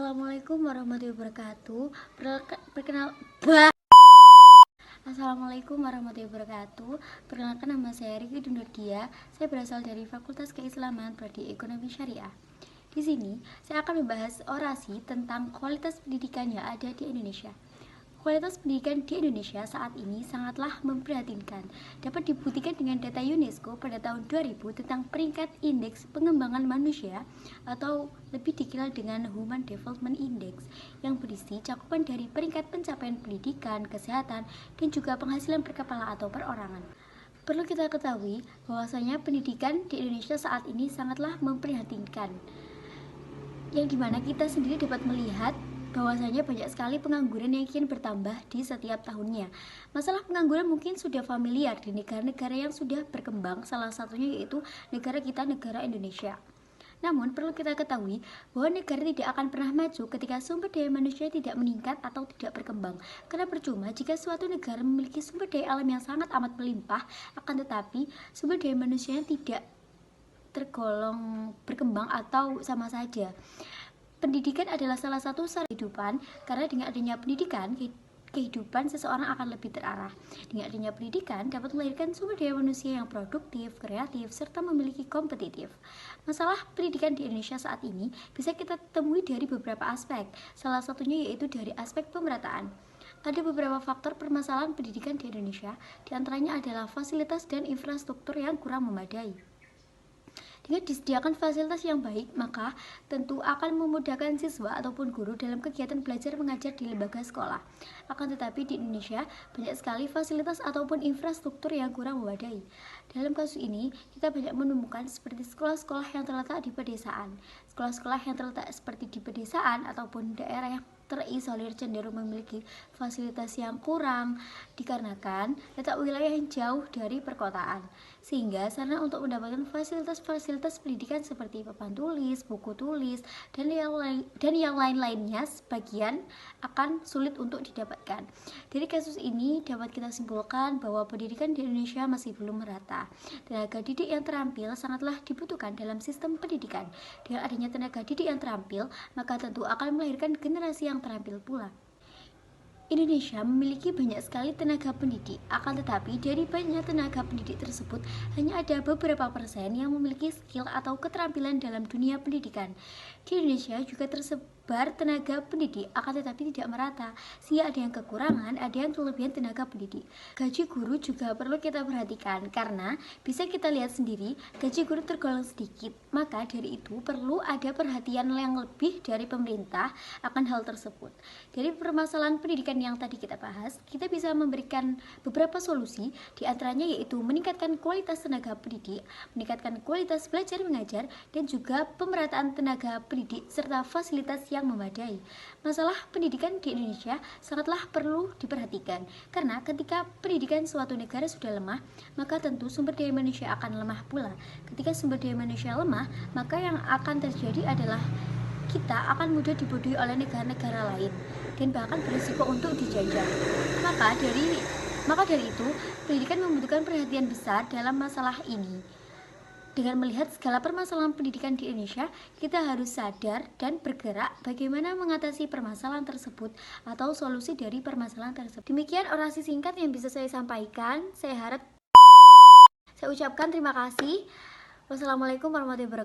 Assalamualaikum warahmatullahi wabarakatuh. Assalamualaikum warahmatullahi wabarakatuh. Perkenalkan, nama saya Riki Dunurdia. Saya berasal dari Fakultas Keislaman Prodi Ekonomi Syariah. Di sini saya akan membahas orasi tentang kualitas pendidikan yang ada di Indonesia. Kualitas pendidikan di Indonesia saat ini sangatlah memprihatinkan. Dapat dibuktikan dengan data UNESCO pada tahun 2000 tentang peringkat indeks pengembangan manusia atau lebih dikenal dengan Human Development Index, yang berisi cakupan dari peringkat pencapaian pendidikan, kesehatan, dan juga penghasilan per kepala atau perorangan. Perlu kita ketahui bahwasanya pendidikan di Indonesia saat ini sangatlah memprihatinkan, yang dimana kita sendiri dapat melihat bahwasanya banyak sekali pengangguran yang kian bertambah di setiap tahunnya. Masalah pengangguran mungkin sudah familiar di negara-negara yang sudah berkembang, salah satunya yaitu negara kita, negara Indonesia. Namun perlu kita ketahui bahwa negara tidak akan pernah maju ketika sumber daya manusia tidak meningkat atau tidak berkembang. Karena percuma jika suatu negara memiliki sumber daya alam yang sangat amat melimpah, akan tetapi sumber daya manusianya tidak tergolong berkembang atau sama saja. Pendidikan adalah salah satu syarat kehidupan, karena dengan adanya pendidikan, kehidupan seseorang akan lebih terarah. Dengan adanya pendidikan dapat melahirkan sumber daya manusia yang produktif, kreatif, serta memiliki kompetitif. Masalah pendidikan di Indonesia saat ini bisa kita temui dari beberapa aspek, salah satunya yaitu dari aspek pemerataan. Ada beberapa faktor permasalahan pendidikan di Indonesia, diantaranya adalah fasilitas dan infrastruktur yang kurang memadai. Dengan disediakan fasilitas yang baik, maka tentu akan memudahkan siswa ataupun guru dalam kegiatan belajar mengajar di lembaga sekolah. Akan tetapi di Indonesia banyak sekali fasilitas ataupun infrastruktur yang kurang memadai. Dalam kasus ini, kita banyak menemukan seperti sekolah-sekolah yang terletak di pedesaan. Sekolah-sekolah yang terletak seperti di pedesaan ataupun daerah yang terisolir cenderung memiliki fasilitas yang kurang dikarenakan letak wilayah yang jauh dari perkotaan, sehingga sarana untuk mendapatkan fasilitas pendidikan seperti papan tulis, buku tulis, dan yang lain-lainnya sebagian akan sulit untuk didapatkan. Dari kasus ini dapat kita simpulkan bahwa pendidikan di Indonesia masih belum merata. Tenaga didik yang terampil sangatlah dibutuhkan dalam sistem pendidikan. Dengan adanya tenaga didik yang terampil, maka tentu akan melahirkan generasi yang terampil pula. Indonesia memiliki banyak sekali tenaga pendidik, akan tetapi dari banyak tenaga pendidik tersebut hanya ada beberapa persen yang memiliki skill atau keterampilan dalam dunia pendidikan. Di Indonesia juga tersebar tenaga pendidik, akan tetapi tidak merata, sehingga ada yang kekurangan, ada yang kelebihan tenaga pendidik. Gaji guru juga perlu kita perhatikan, karena bisa kita lihat sendiri gaji guru tergolong sedikit, maka dari itu perlu ada perhatian yang lebih dari pemerintah akan hal tersebut. Dari permasalahan pendidikan yang tadi kita bahas, kita bisa memberikan beberapa solusi, diantaranya yaitu meningkatkan kualitas tenaga pendidik, meningkatkan kualitas belajar mengajar, dan juga pemerataan tenaga pendidik serta fasilitas yang memadai. Masalah pendidikan di Indonesia sangatlah perlu diperhatikan, karena ketika pendidikan suatu negara sudah lemah, maka tentu sumber daya manusia akan lemah pula. Ketika sumber daya manusia lemah, maka yang akan terjadi adalah kita akan mudah dibodohi oleh negara-negara lain dan bahkan berisiko untuk dijajah. Maka dari itu, pendidikan membutuhkan perhatian besar dalam masalah ini. Dengan melihat segala permasalahan pendidikan di Indonesia, kita harus sadar dan bergerak bagaimana mengatasi permasalahan tersebut atau solusi dari permasalahan tersebut. Demikian orasi singkat yang bisa saya sampaikan. Saya ucapkan terima kasih. Wassalamualaikum warahmatullahi wabarakatuh.